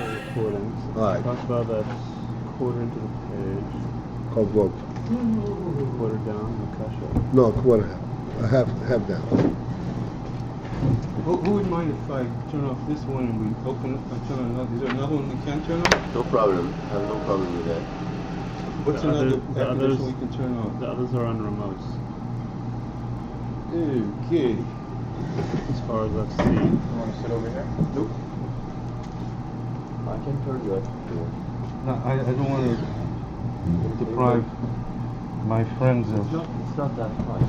recordings. Alright. Talk about that quarter into the page. Called what? Quarter down, the kasha. No, quarter half down. Who would mind if I turn off this one and we open up and turn on another? Is there another one we can turn on? No problem. I have no problem with that. What's The another others- the application others- we can turn on? The others are on remotes, Okay. as far as I've seen. You want to sit over here? Nope. I can turn you up. No, I don't want to deprive my friends of. It's not that high.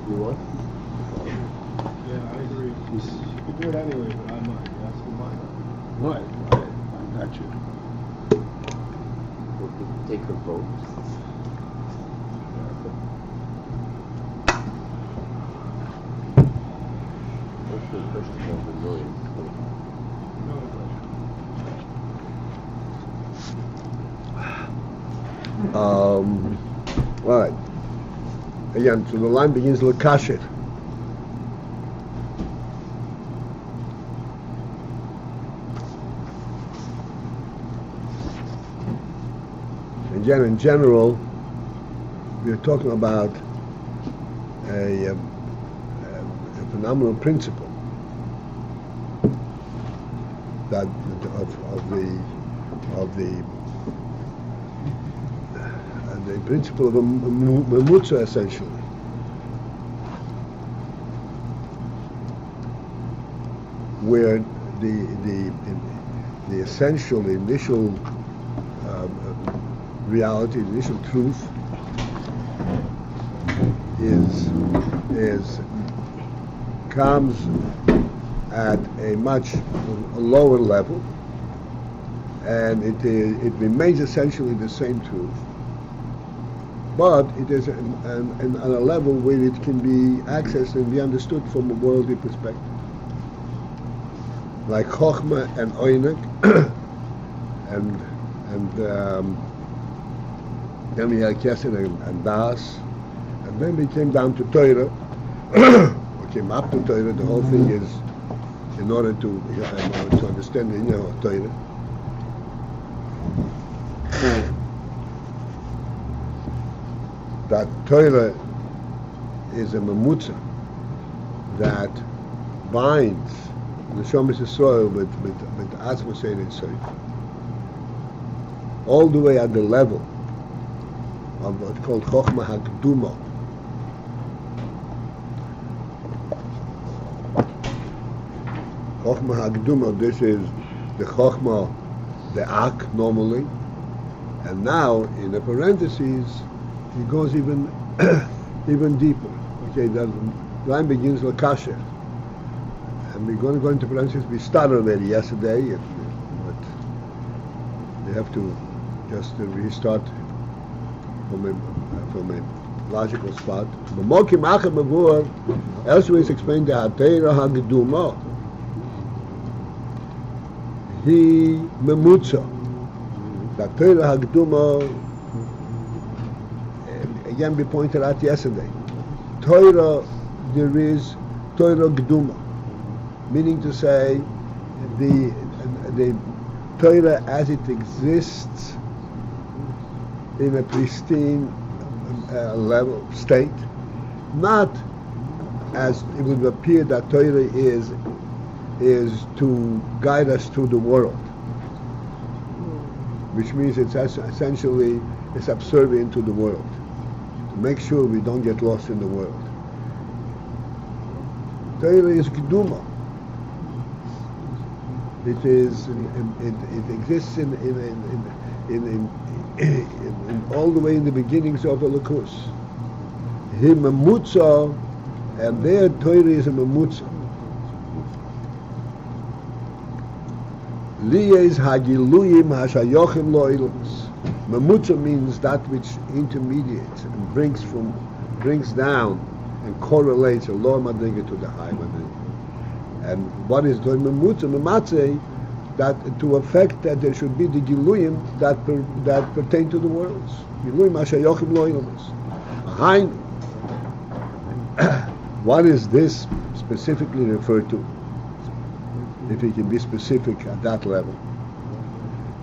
You what? Yeah, I agree. You could do it anyway, but I might. That's for mine. Right. I got you. We could take a vote. What's the question of the noise? No question. All right. Again, so the line begins lekasher. Again, in general, we're talking about a phenomenal principle that of the principle of a memutza, essentially. Where the essential, the initial reality, the initial truth is comes at a much lower level, and it remains essentially the same truth, but it is on a level where it can be accessed and be understood from a worldly perspective, like Chochmah and Oinek, and then we had Kesed and Das, and then we came down to Torah. We came up to Torah. The whole thing is in order to understand the inner of Torah. That Torah is a memutza that binds the Shomer Yisrael with Atzmos Ein Sof, all the way at the level of what's called Chochmah HaKduma. Chochmah HaKduma, this is the Chochmah, the Ak normally, and now in the parentheses it goes even even deeper. Okay, the line begins lekasher, and we're going to go into parentheses. We started already yesterday, but we have to just restart from a logical spot. Elsewhere it's explained the Hatera HaGeduma. He memutza. The Torah HaGeduma, again we pointed out yesterday. Torah, there is Torah Geduma, meaning to say the Torah as it exists in a pristine level state, not as it would appear that Torah is to guide us through the world, which means it's essentially subservient to the world, to make sure we don't get lost in the world. Torah is Geduma. It exists in all the way in the beginnings of Elokus. He memutza, and their Torah is a memutza. Liyez hagiluyim hashayochim lo'ilus. Memutza means that which intermediates and brings down and correlates a lower madriga to the high madriga. And what is doing memutza? Mematzeh, that to affect that there should be the giluyim that pertain to the worlds. Giluyim hashayochim lo'ilus. What is this specifically referred to? If he can be specific at that level.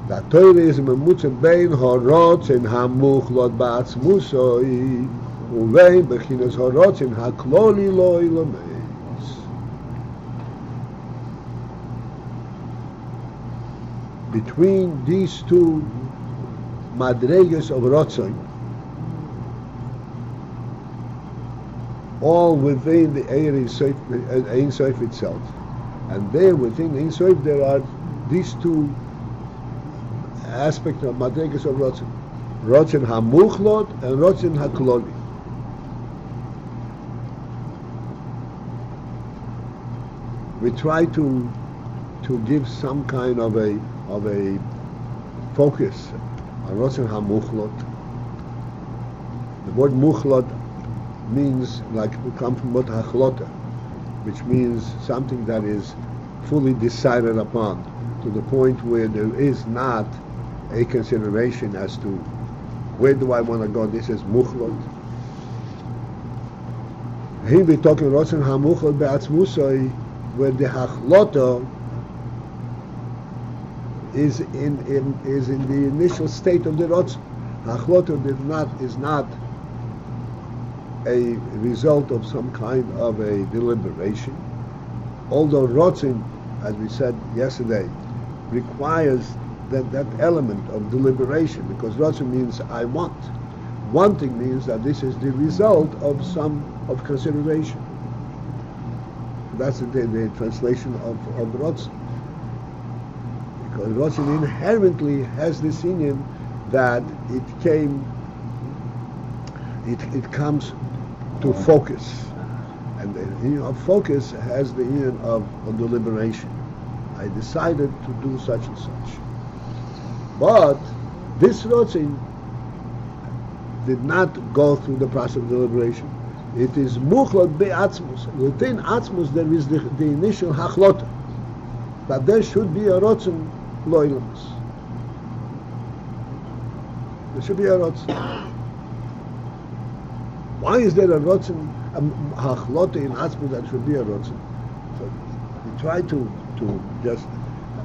The Torah is memutze bein horotzen hamuchlot ba'atzmusoi uvein bechinas horotzen hakloli lo ilameis. Between these two madregas of rotzen, all within the Ein Sof itself, and there within Ein Sof there are these two aspects of madregas of rotzen: rotzen hamuchlot and rotzen hakloli. We try to give some kind of a focus on rotzen hamuchlot. The word muchlot means, like, we come from word hachlota, which means something that is fully decided upon, to the point where there is not a consideration as to where do I want to go. This is muchlot. Here we're talking rotzen hamuchlot be'atzmusoi, where the hachlota is in the initial state of the rotzen. Hachlota is not a result of some kind of a deliberation, although rotzen, as we said yesterday, requires that element of deliberation, because rotzen means I want. Wanting means that this is the result of consideration. That's the translation of rotzen. Because rotzen inherently has this union that it comes to focus, and the union of focus has the union of deliberation. I decided to do such and such. But this rotzen did not go through the process of deliberation. It is muchlot be'atzmus. Within atzmus there is the initial hachlota, but there should be a rotzen loyalness. There should be a rotzen. Why is there a rotzen, hachlota in atzmus that should be a rotzen? So we try to just,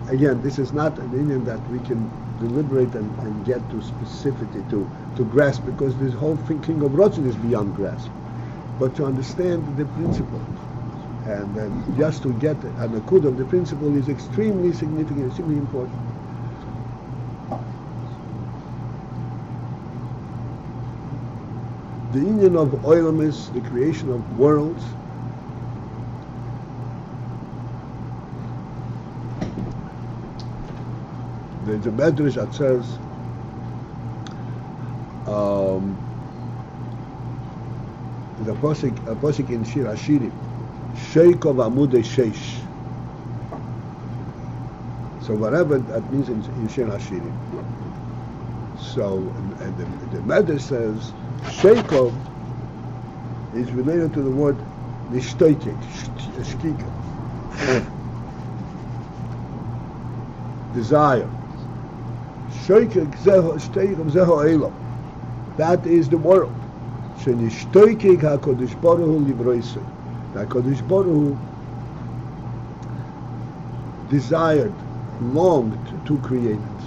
again, this is not an union that we can deliberate and get to specificity to grasp, because this whole thinking of rotzen is beyond grasp. But to understand the principle, and then just to get an akud of the principle is extremely significant, extremely important. The union of oilamis, the creation of worlds, there's a medrash that says the posik in Shir Hashirim, Sheikov Amudei Sheish. So whatever that means in Shir Hashirim. So, and the medrash says Sheikov is related to the word nishtoikik, shkika, desire. Sheikik zeho elam. That is the world. Shenishtoikik HaKadosh Baruch Hu libroisei. The HaKadosh Baruch Hu desired, longed to create it.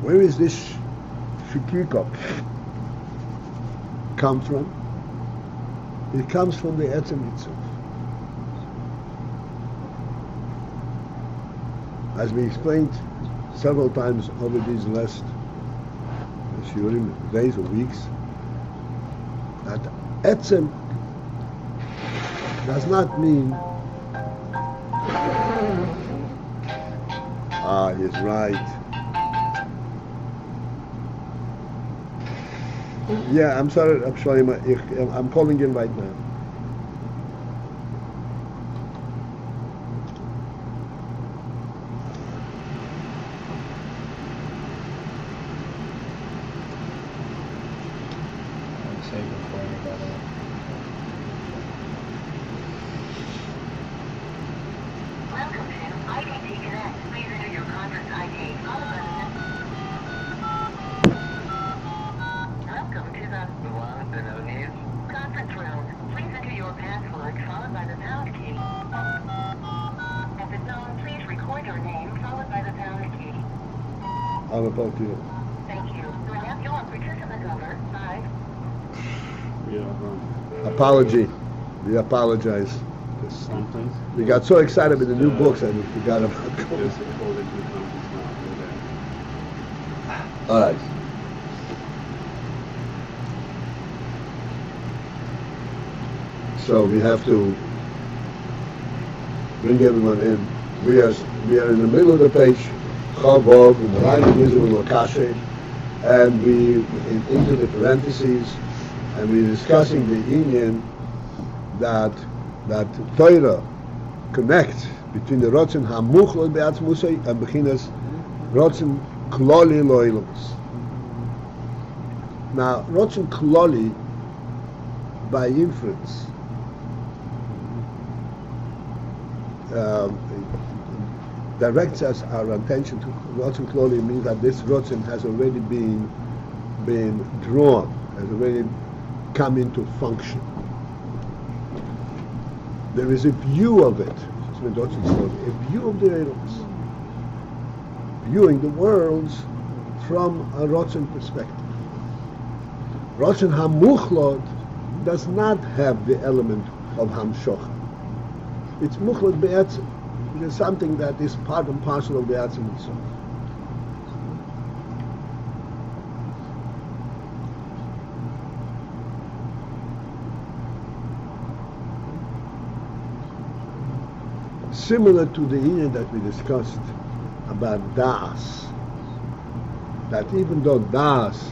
Where is this shikika come from? It comes from the etzem itself. As we explained several times over these last days or weeks, that etzem does not mean he's right. Yeah, I'm sorry, I'm calling in right now. At the tone, please record your name followed by the pound key. I'm a Paltiel. Thank you. Do I have your participant number? 5. Yeah, Apology. We apologize. This- conference. We got so excited with the new books and we forgot about Just conference. hold it to the conference now. All right. So we have to bring everyone in. We are in the middle of the page, Chavov, in the line of Israel Lakashe, and into the parentheses, and we're discussing the Ayin that Torah connects between the Rotzen HaMuchlot Be'atzmusay and Bechinas Rotzen Kloli Loilus. Now, Rotzen Kloli, by inference, directs us our attention to Rotzen Kloli. Means that this Rotzen has already been drawn, has already come into function. There is a view of it, a view of the Eros, viewing the worlds from a Rotzen perspective. Rotzen HaMuchlot does not have the element of Hamshocha. It's Muchlot Be'etzim. It is something that is part and parcel of the Etzim itself. Similar to the Ayin that we discussed about Das, that even though Das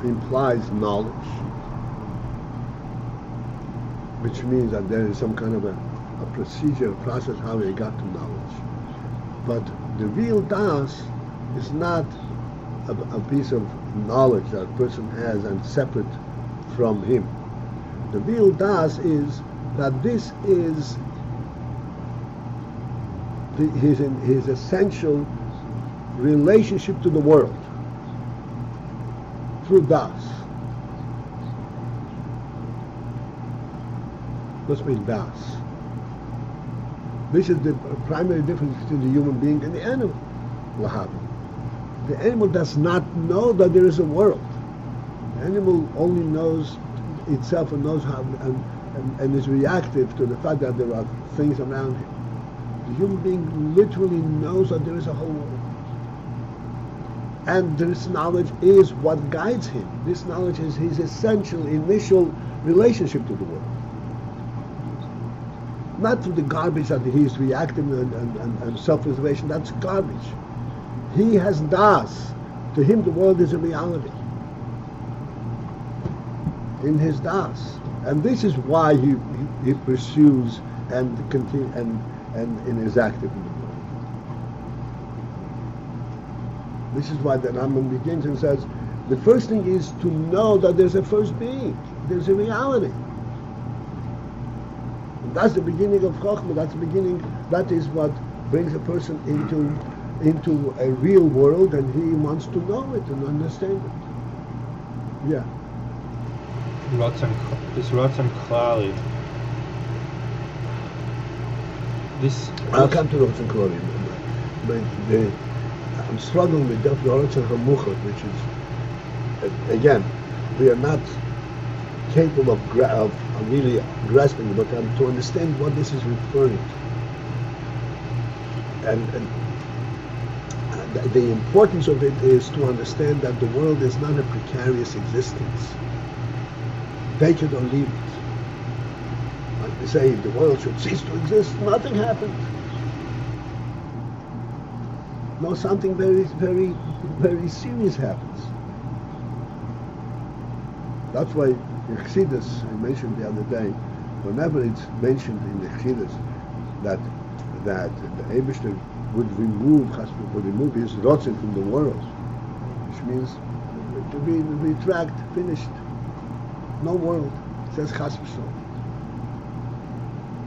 implies knowledge, which means that there is some kind of a procedure, a process how we got to knowledge. But the real Das is not a piece of knowledge that a person has and separate from him. The real Das is that this is his essential relationship to the world through Das. What's mean Das? This is the primary difference between the human being and the animal. The animal does not know that there is a world. The animal only knows itself and knows how and is reactive to the fact that there are things around him. The human being literally knows that there is a whole world. And this knowledge is what guides him. This knowledge is his essential, initial relationship to the world. Not to the garbage that he is reactive and self-reservation. That's garbage. He has Das. To him, the world is a reality. In his Das. And this is why he pursues and continue and is active in the world. This is why the Rambam begins and says, the first thing is to know that there's a first being. There's a reality. And that's the beginning of Chokhmah. That's the beginning. That is what brings a person into a real world, and he wants to know it and understand it. Yeah. This Rotzen Klali. I'll come to Rotzen Klali. I'm struggling with the Rotzen HaMuchlot, which is, again, we are not capable of really grasping, but to understand what this is referring to. And the importance of it is to understand that the world is not a precarious existence. Take it or leave it. Like they say, if the world should cease to exist, nothing happens. No, something very, very, very serious happens. That's why in Chassidus, I mentioned the other day, whenever it's mentioned in the Chassidus that the Eibishter would remove his Rotzen from the world, which means to be retract, finished. No world. It says Chas v'Sholom.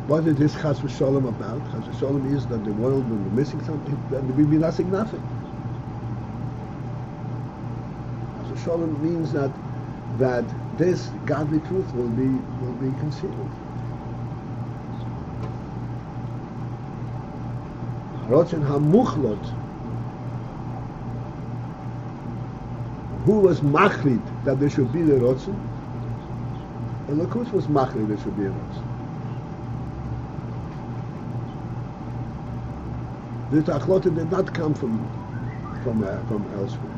What is this Chas v'Sholom about? Chas v'Sholom is that the world will be missing something, and there will be nothing. Chas v'Sholom means that this godly truth will be concealed. Rotzen HaMuchlot who was machlit that there should be the rotzen? Elokus was machlit there should be a rotzen. This achlota did not come from elsewhere.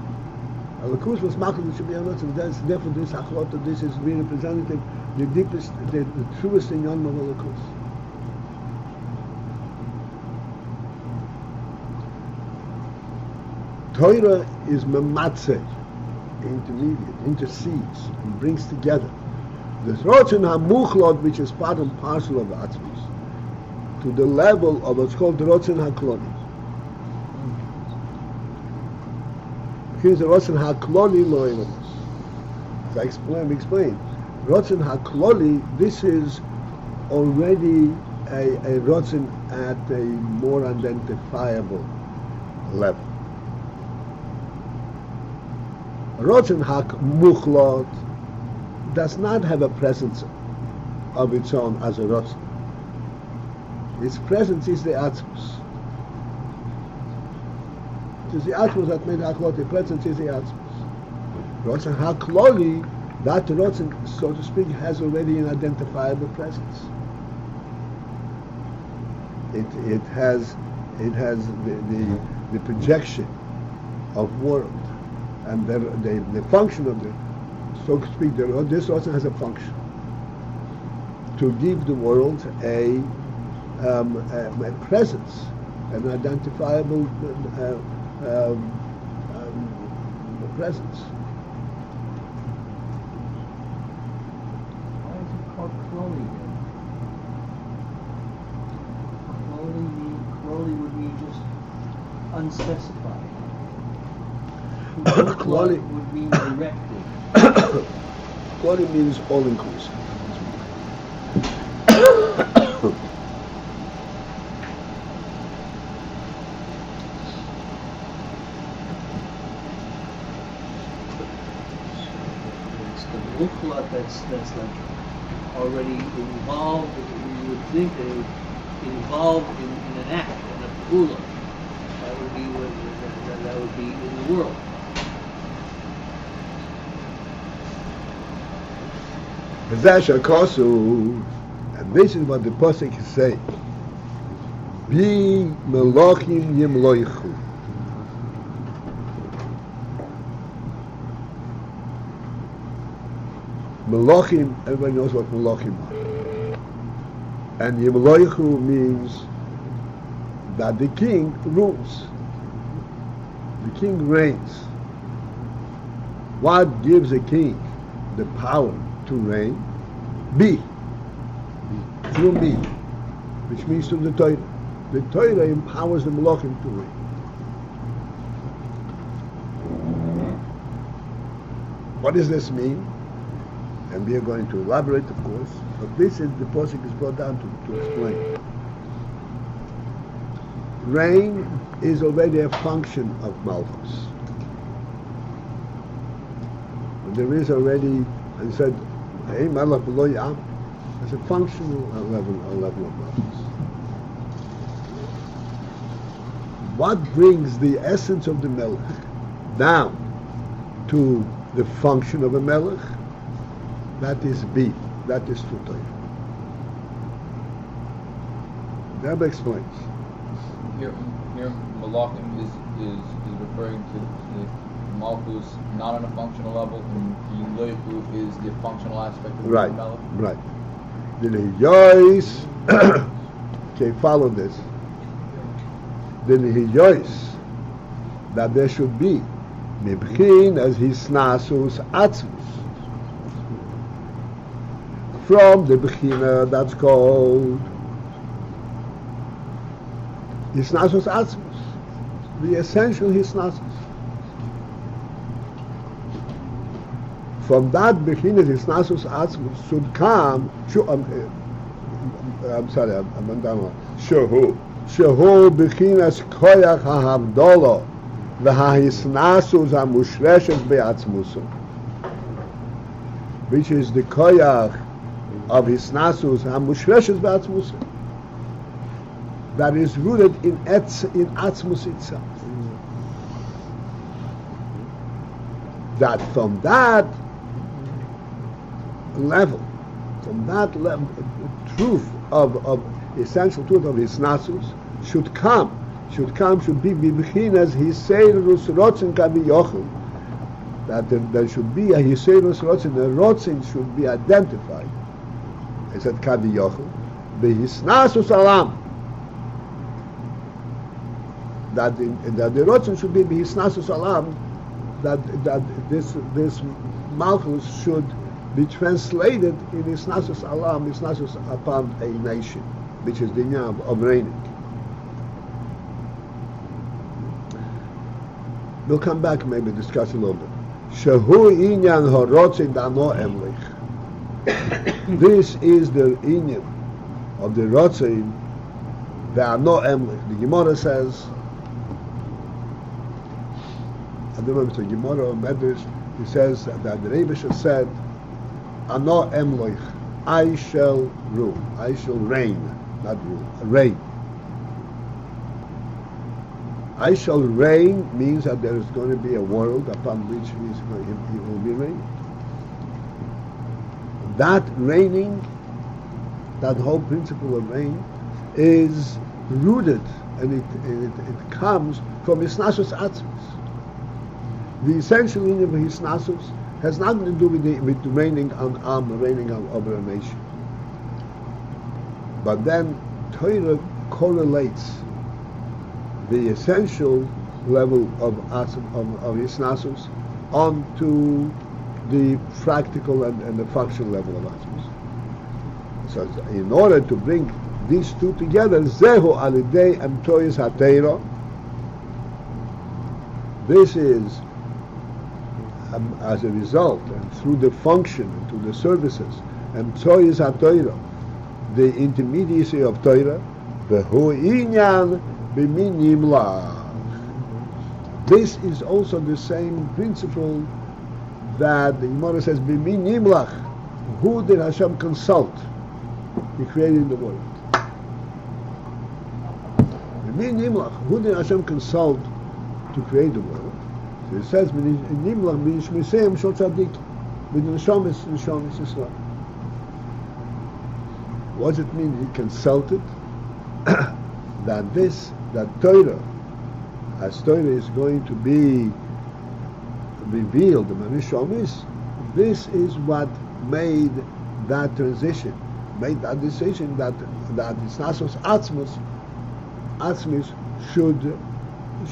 Elokus was machlit there should be a rotzen. Therefore, this achlota, this is really representative, the deepest, the truest in Yom of Elokus. Torah is mematzeh, intermediate, intercedes, and brings together the rotzen hamuchlot, which is part and parcel of the atzmos, to the level of what's called the rotzen hakloli. Here's the rotzen hakloli loyalness. As I explained, rotzen hakloli, this is already a rotzen at a more identifiable level. Rotzen HaMuchlot does not have a presence of its own as a rotzen. Its presence is the Atzmos. It is the Atzmos that made HaKlot. The presence is the Atzmos. Rotzen HaKloli, that rotzen, so to speak, has already an identifiable presence. It has the projection of world. And the function of the, so to speak, this also has a function to give the world a presence, an identifiable presence. Why is it called Crowley then? Crowley would mean just unspecified. Quality would mean directed. Quality means all inclusive. It's the mukhlat that's like already involved. You would think that it would involved in an act, in a pula. That would be that would be in the world. And this is what the Pasuk is saying. Bi melochim yimloichu. Melochim, everybody knows what melochim are. And yimloichu means that the king rules. The king reigns. What gives a king the power to reign? Be. Through me. Which means through the Torah. The Torah empowers the Malachim to reign. What does this mean? And we are going to elaborate, of course, but this is the Pasuk is brought down to explain. Reign is already a function of Malchus. There is already, and said, hey, Malach below Yam, as a functional level of Malchus. What brings the essence of the Melech down to the function of a Melech? That is B, that is Tutay. The Rebbe explains. Here Malachim is referring to the Malchus not on a functional level, and Yimloichu is the functional aspect of the Melech. Right. The Hiyois, okay, follow this. The Hiyois, that there should be Mibchin as Hisnasus Atzmus. From the Bechina that's called Hisnasus Atzmus, the essential Hisnasus. From that Bechina Hisnasus Atzmus should come, Shehu Bechinas Koyach HaHavdolah V'Hahisnasus HaMushreshes Be'atzmusum, which is the Koyach of Hisnasus HaMushreshes Be'atzmusum, that is rooted in Atzmus itself. that from that level, truth of essential truth of his nasus should be bibchinas hiseirus rotzen kaviyochel, that there should be a hiseirus rotzen, a rotzen should be identified. I said kaviyochel, behisnasus alam, that the rotzen should be behisnasus alam, that this malchus should be translated in Isnasus Alam, Isnasus upon a nation, which is the inyan of reigning. We'll come back, maybe discuss a little bit. Shehu inyan horotzin dano emlich. This is the inyan of the rotzin dano emlich. The Gemara says, I don't remember, the Gemara or Medrash, he says that the Rebbe said, Ano emloich, I shall rule, I shall reign, not rule, reign. I shall reign means that there is going to be a world upon which he will be reigning. That reigning, that whole principle of reign, is rooted and it comes from Hisnasus Atzmus. The essential meaning of Hisnasus has nothing to do with reigning on reigning over a nation. But then Torah correlates the essential level of Hisnasus onto the practical and the functional level of Atzmus. So in order to bring these two together, Zehu alidei emtoyis hateira, this is as a result, and through the function, and through the services, and Tzoyis HaTorah, the intermediacy of Torah, V'hu inyan b'min yimlach. This is also the same principle that the Gemara says, b'min yimlach. Who did Hashem consult? He created the world. B'min yimlach. Who did Hashem consult to create the world? It says, what does it mean? He consulted that Torah, as Torah is going to be revealed, the Manishomis, this is what made that transition, made that decision that Hisnasus Atzmus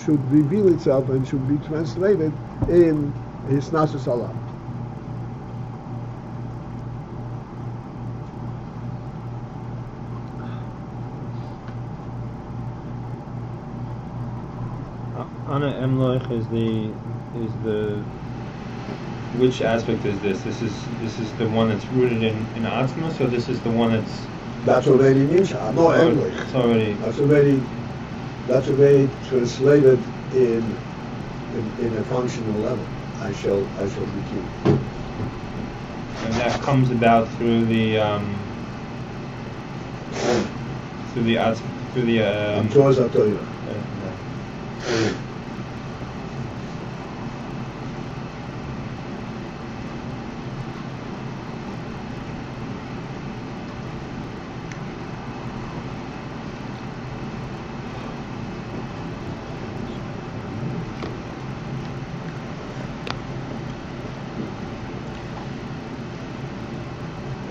should reveal itself and should be translated in Hisnasus Alam. Ana Emloich is the which aspect is this? This is the one that's rooted in Atzmus, or this is the one that's already Nisha, no Emloich. It's already That's already translated in a functional level. I shall be king. And that comes about through the Tzoyis HaTorah.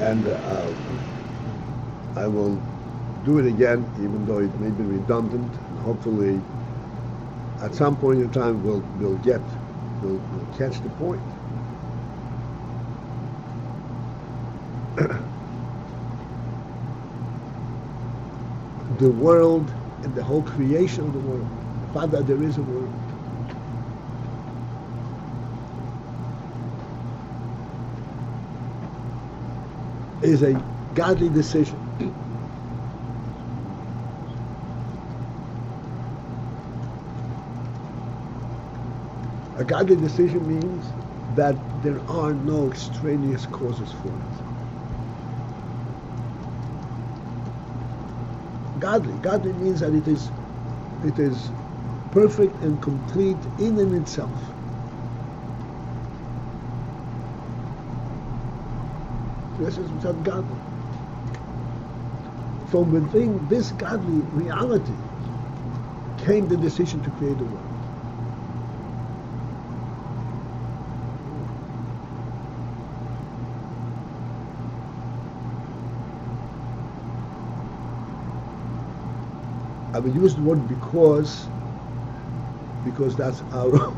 And I will do it again, even though it may be redundant. And hopefully, at some point in time, we'll catch the point. The world and the whole creation of the world, the fact that there is a world, is a godly decision. A godly decision means that there are no extraneous causes for it. Godly means that it is perfect and complete in and itself. expressions which are godly. From within this godly reality came the decision to create the world. I will use the word because that's our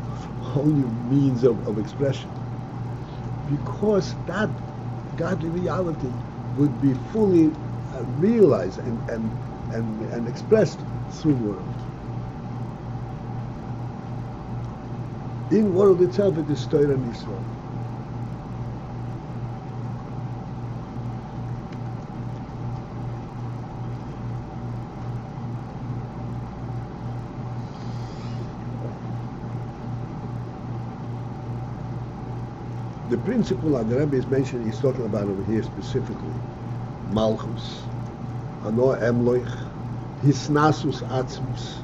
only means of expression. Because that godly reality would be fully realized and expressed through world. In world itself it is Torah and Yisrael. The principle that the Rebbe is mentioning, he's talking about over here specifically, Malchus, Ano Emloich, Hisnasus Atzmus.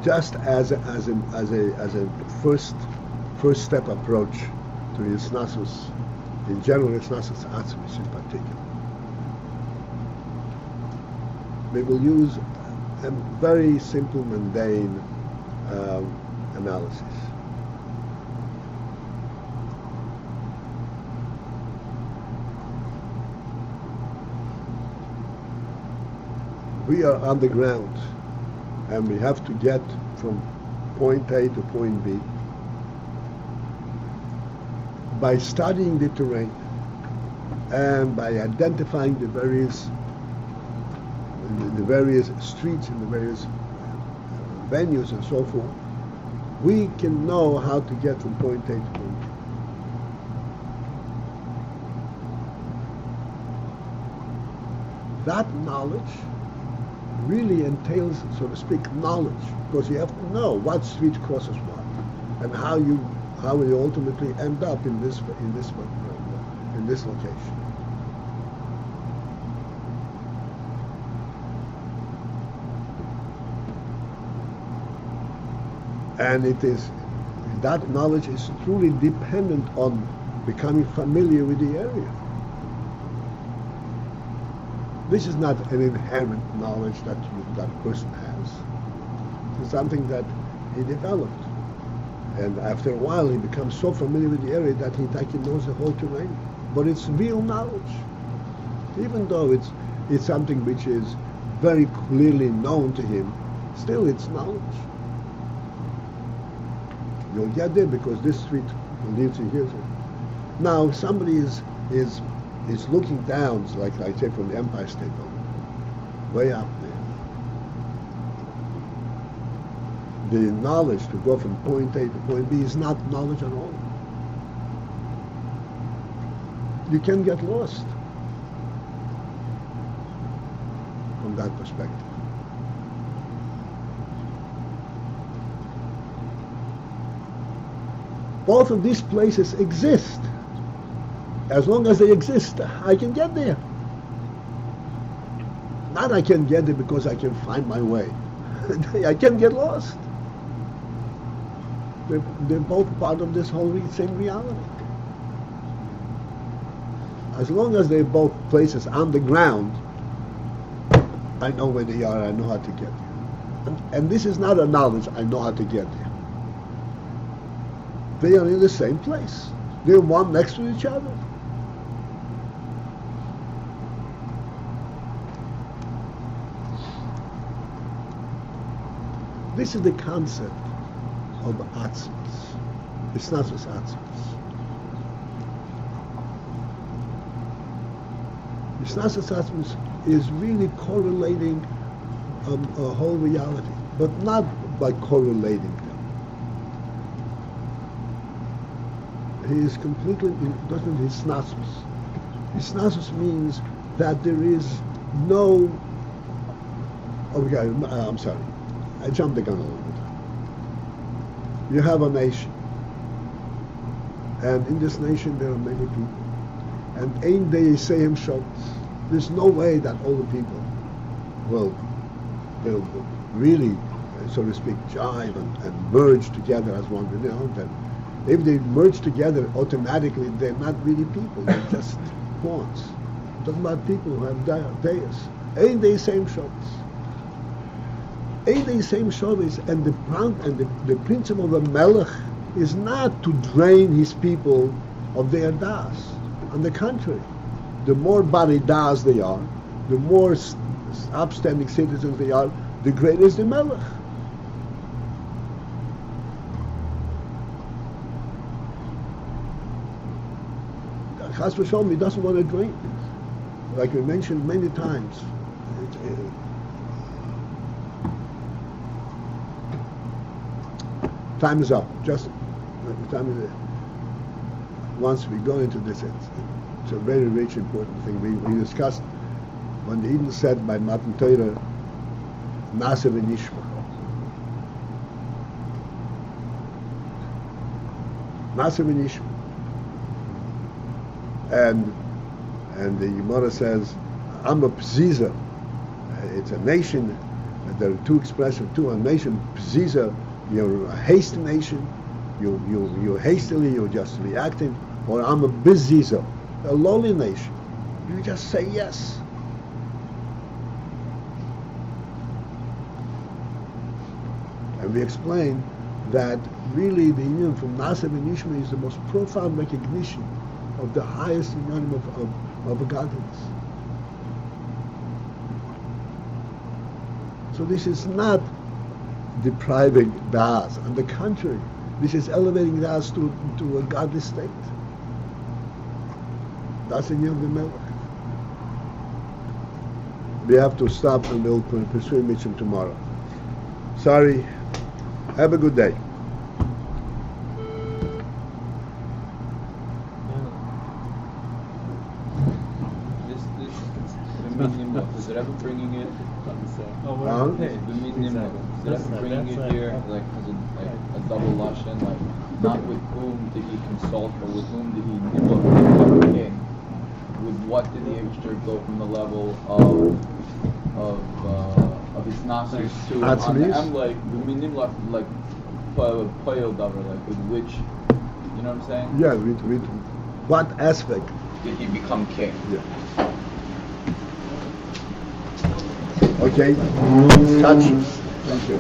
Just as a first step approach to Hisnasus, in general Hisnasus Atzmus in particular. We will use a very simple, mundane analysis. We are on the ground, and we have to get from point A to point B by studying the terrain and by identifying the various streets and the various venues and so forth. We can know how to get from point A to point B. That knowledge really entails, so to speak, knowledge, because you have to know what street crosses what, and how you ultimately end up in this location. And that knowledge is truly dependent on becoming familiar with the area. This is not an inherent knowledge that person has. It's something that he developed. And after a while, he becomes so familiar with the area that he knows the whole terrain. But it's real knowledge. Even though it's something which is very clearly known to him, still it's knowledge. You'll get there because this street leads you here. Now, if somebody is looking down, like I say, from the Empire State Building, way up there. The knowledge to go from point A to point B is not knowledge at all. You can get lost from that perspective. Both of these places exist. As long as they exist, I can get there. Not I can get there because I can find my way. I can get lost. They're both part of this whole same reality. As long as they're both places on the ground, I know where they are, I know how to get there. And this is not a knowledge, I know how to get there. They are in the same place. They're one next to each other. This is the concept of atzmas. It's not just atzmas. It's not just atzmas is really correlating a whole reality, but not by correlating them. He is completely, doesn't hisnasus. Hisnasus means that there is no, I'm sorry. I jumped the gun a little bit. You have a nation, and in this nation there are many people, and Ein Day Seim Shot. There's no way that all the people will really, so to speak, jive and merge together as one. You know, that if they merge together, automatically they're not really people. They're just pawns. I'm talking about people who have Beis. Ein Day Seim Shot. Ein Day Seim Shot is, and the principle of the Melech is not to drain his people of their das. On the contrary, the more bari das they are, the more upstanding citizens they are, the greater is the Melech. Chas v'sholom, he doesn't want to drain. Like we mentioned many times. Time is up. Just time is. Once we go into this, it's a very rich, important thing. We discussed when the Eden said by Matan Torah, Nase v'nishma. Nase v'nishma. And the Gemara says, I'm a pziza. It's a nation. There are two expressions. A nation pziza. You're a hasty nation. You hastily. You're just reacting. Or I'm a biziza, a lowly nation. You just say yes. And we explain that really the union from Nase v'nishma is the most profound recognition of the highest union of godliness. So this is not depriving das. On the contrary, this is elevating das to a godly state. That's the union of the Melech. We have to stop and we'll pursue Mitchum tomorrow. Sorry. Have a good day. Is it ever bringing it? Huh? Is it ever bringing it here like as a double lashon, like not with whom did he consult, but with whom did he nimla king? With what did the Abishter go from the level of his nasus to I'm like nimla like poil davar, like with which, you know what I'm saying? Yeah, with what aspect did he become king? Yeah. Okay. Touch. Thank you.